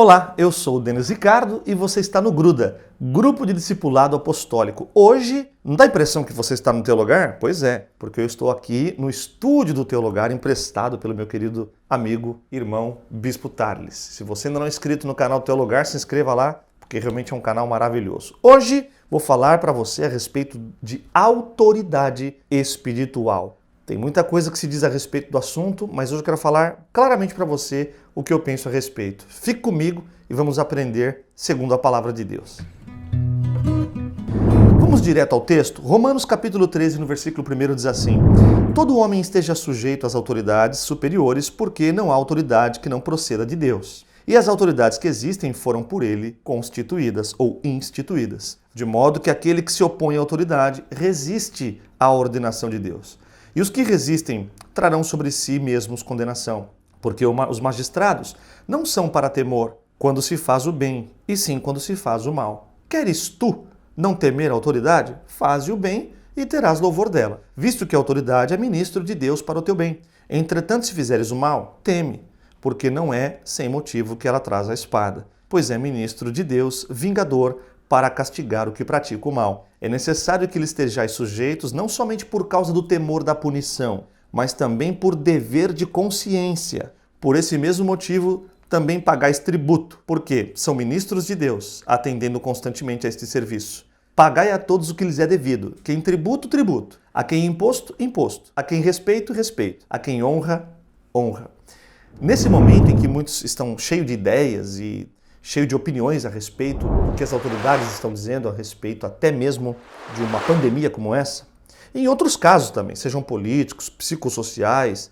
Olá, eu sou o Denis Ricardo e você está no Gruda, Grupo de Discipulado Apostólico. Hoje, não dá a impressão que você está no teu lugar? Pois é, porque eu estou aqui no estúdio do teu lugar, emprestado pelo meu querido amigo, irmão, Bispo Tarles. Se você ainda não é inscrito no canal do teu lugar, se inscreva lá, porque realmente é um canal maravilhoso. Hoje, vou falar para você a respeito de autoridade espiritual. Tem muita coisa que se diz a respeito do assunto, mas hoje eu quero falar claramente para você o que eu penso a respeito. Fique comigo e vamos aprender segundo a palavra de Deus. Vamos direto ao texto? Romanos capítulo 13, no versículo 1 diz assim: Todo homem esteja sujeito às autoridades superiores, porque não há autoridade que não proceda de Deus. E as autoridades que existem foram por ele constituídas ou instituídas, de modo que aquele que se opõe à autoridade resiste à ordenação de Deus. E os que resistem trarão sobre si mesmos condenação, porque os magistrados não são para temor quando se faz o bem, e sim quando se faz o mal. Queres tu não temer a autoridade? Faze o bem e terás louvor dela, visto que a autoridade é ministro de Deus para o teu bem. Entretanto, se fizeres o mal, teme, porque não é sem motivo que ela traz a espada, pois é ministro de Deus, vingador, para castigar o que pratica o mal. É necessário que lhes estejais sujeitos não somente por causa do temor da punição, mas também por dever de consciência. Por esse mesmo motivo, também pagais tributo, porque são ministros de Deus, atendendo constantemente a este serviço. Pagai a todos o que lhes é devido. Quem tributo, tributo. A quem imposto, imposto. A quem respeito, respeito. A quem honra, honra. Nesse momento em que muitos estão cheios de ideias e cheio de opiniões a respeito do que as autoridades estão dizendo a respeito até mesmo de uma pandemia como essa. Em outros casos também, sejam políticos, psicossociais,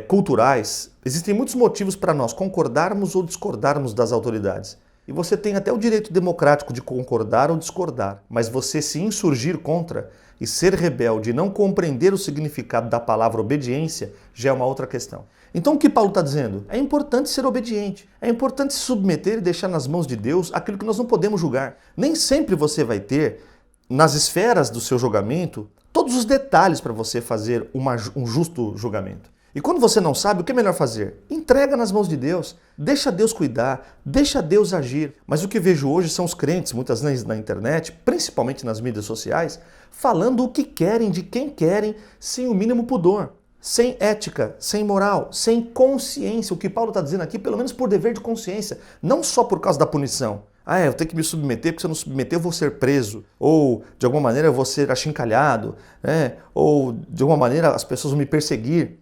culturais, existem muitos motivos para nós concordarmos ou discordarmos das autoridades. E você tem até o direito democrático de concordar ou discordar, mas você se insurgir contra e ser rebelde e não compreender o significado da palavra obediência já é uma outra questão. Então o que Paulo está dizendo? É importante ser obediente, é importante se submeter e deixar nas mãos de Deus aquilo que nós não podemos julgar. Nem sempre você vai ter, nas esferas do seu julgamento, todos os detalhes para você fazer um justo julgamento. E quando você não sabe, o que é melhor fazer? Entrega nas mãos de Deus, deixa Deus cuidar, deixa Deus agir. Mas o que vejo hoje são os crentes, muitas vezes na internet, principalmente nas mídias sociais, falando o que querem, de quem querem, sem o mínimo pudor, sem ética, sem moral, sem consciência. O que Paulo está dizendo aqui, pelo menos por dever de consciência, não só por causa da punição. Eu tenho que me submeter, porque se eu não submeter eu vou ser preso, ou de alguma maneira eu vou ser achincalhado, ou de alguma maneira as pessoas vão me perseguir.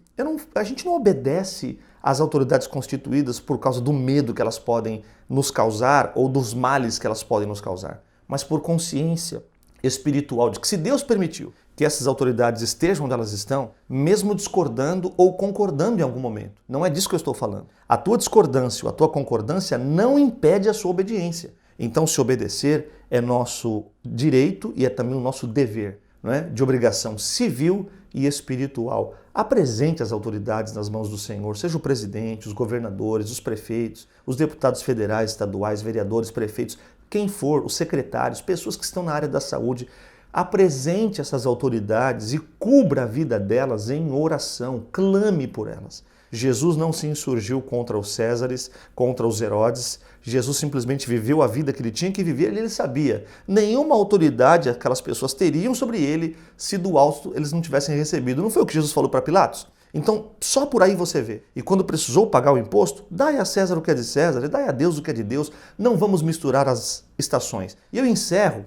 A gente não obedece às autoridades constituídas por causa do medo que elas podem nos causar ou dos males que elas podem nos causar, mas por consciência espiritual de que se Deus permitiu que essas autoridades estejam onde elas estão, mesmo discordando ou concordando em algum momento. Não é disso que eu estou falando. A tua discordância ou a tua concordância não impede a sua obediência. Então, se obedecer é nosso direito e é também o nosso dever, não é? De obrigação civil e espiritual. Apresente as autoridades nas mãos do Senhor, seja o presidente, os governadores, os prefeitos, os deputados federais, estaduais, vereadores, prefeitos, quem for, os secretários, pessoas que estão na área da saúde. Apresente essas autoridades e cubra a vida delas em oração, clame por elas. Jesus não se insurgiu contra os Césares, contra os Herodes. Jesus simplesmente viveu a vida que ele tinha que viver e ele sabia. Nenhuma autoridade aquelas pessoas teriam sobre ele se do alto eles não tivessem recebido. Não foi o que Jesus falou para Pilatos? Então, só por aí você vê. E quando precisou pagar o imposto, dai a César o que é de César e dai a Deus o que é de Deus. Não vamos misturar as estações. E eu encerro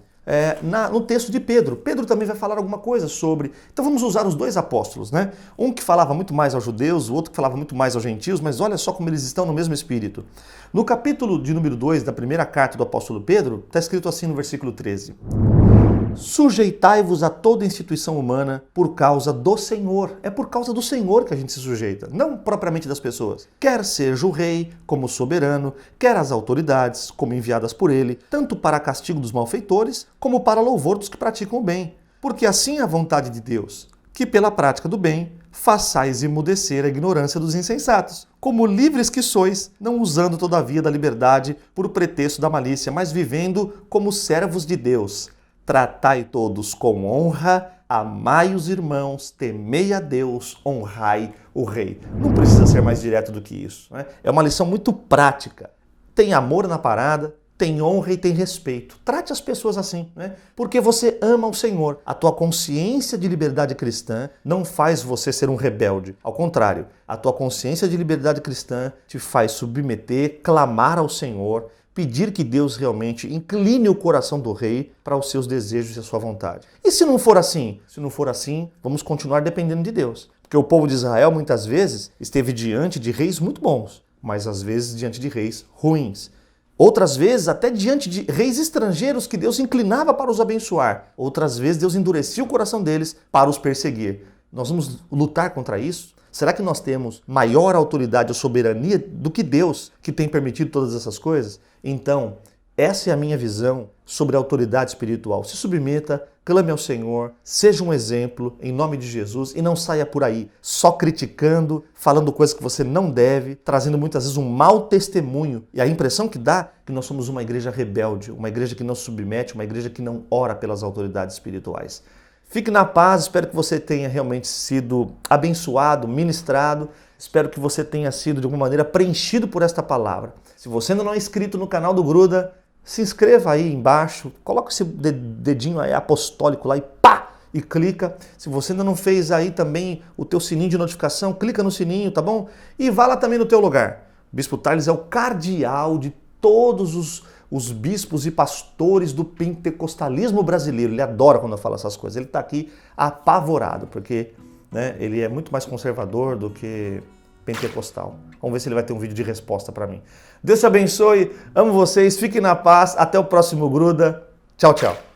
no texto de Pedro. Pedro também vai falar alguma coisa sobre... Então vamos usar os dois apóstolos, né? Um que falava muito mais aos judeus, o outro que falava muito mais aos gentios, mas olha só como eles estão no mesmo espírito. No capítulo de número 2 da primeira carta do apóstolo Pedro, está escrito assim no versículo 13. Sujeitai-vos a toda instituição humana por causa do Senhor. É por causa do Senhor que a gente se sujeita, não propriamente das pessoas. Quer seja o rei como soberano, quer as autoridades como enviadas por ele, tanto para castigo dos malfeitores, como para louvor dos que praticam o bem. Porque assim é a vontade de Deus, que pela prática do bem façais emudecer a ignorância dos insensatos, como livres que sois, não usando todavia da liberdade por pretexto da malícia, mas vivendo como servos de Deus. Tratai todos com honra, amai os irmãos, temei a Deus, honrai o rei. Não precisa ser mais direto do que isso, né? É uma lição muito prática. tem amor na parada, tem honra e tem respeito. Trate as pessoas assim, né? Porque você ama o Senhor. A tua consciência de liberdade cristã não faz você ser um rebelde. Ao contrário, a tua consciência de liberdade cristã te faz submeter, clamar ao Senhor, pedir que Deus realmente incline o coração do rei para os seus desejos e a sua vontade. E se não for assim? Se não for assim, vamos continuar dependendo de Deus. Porque o povo de Israel muitas vezes esteve diante de reis muito bons, mas às vezes diante de reis ruins. Outras vezes até diante de reis estrangeiros que Deus inclinava para os abençoar. Outras vezes Deus endurecia o coração deles para os perseguir. Nós vamos lutar contra isso? Será que nós temos maior autoridade ou soberania do que Deus, que tem permitido todas essas coisas? Então, essa é a minha visão sobre a autoridade espiritual. Se submeta, clame ao Senhor, seja um exemplo em nome de Jesus e não saia por aí só criticando, falando coisas que você não deve, trazendo muitas vezes um mau testemunho. E a impressão que dá é que nós somos uma igreja rebelde, uma igreja que não se submete, uma igreja que não ora pelas autoridades espirituais. Fique na paz, espero que você tenha realmente sido abençoado, ministrado. Espero que você tenha sido, de alguma maneira, preenchido por esta palavra. Se você ainda não é inscrito no canal do Gruda, se inscreva aí embaixo, coloca esse dedinho aí apostólico lá e pá! E clica. Se você ainda não fez aí também o teu sininho de notificação, clica no sininho, tá bom? E vá lá também no teu lugar. O Bispo Thales é o cardeal de todos os bispos e pastores do pentecostalismo brasileiro. Ele adora quando eu falo essas coisas. Ele está aqui apavorado, porque ele é muito mais conservador do que pentecostal. Vamos ver se ele vai ter um vídeo de resposta para mim. Deus te abençoe, amo vocês, fiquem na paz, até o próximo Gruda. Tchau, tchau.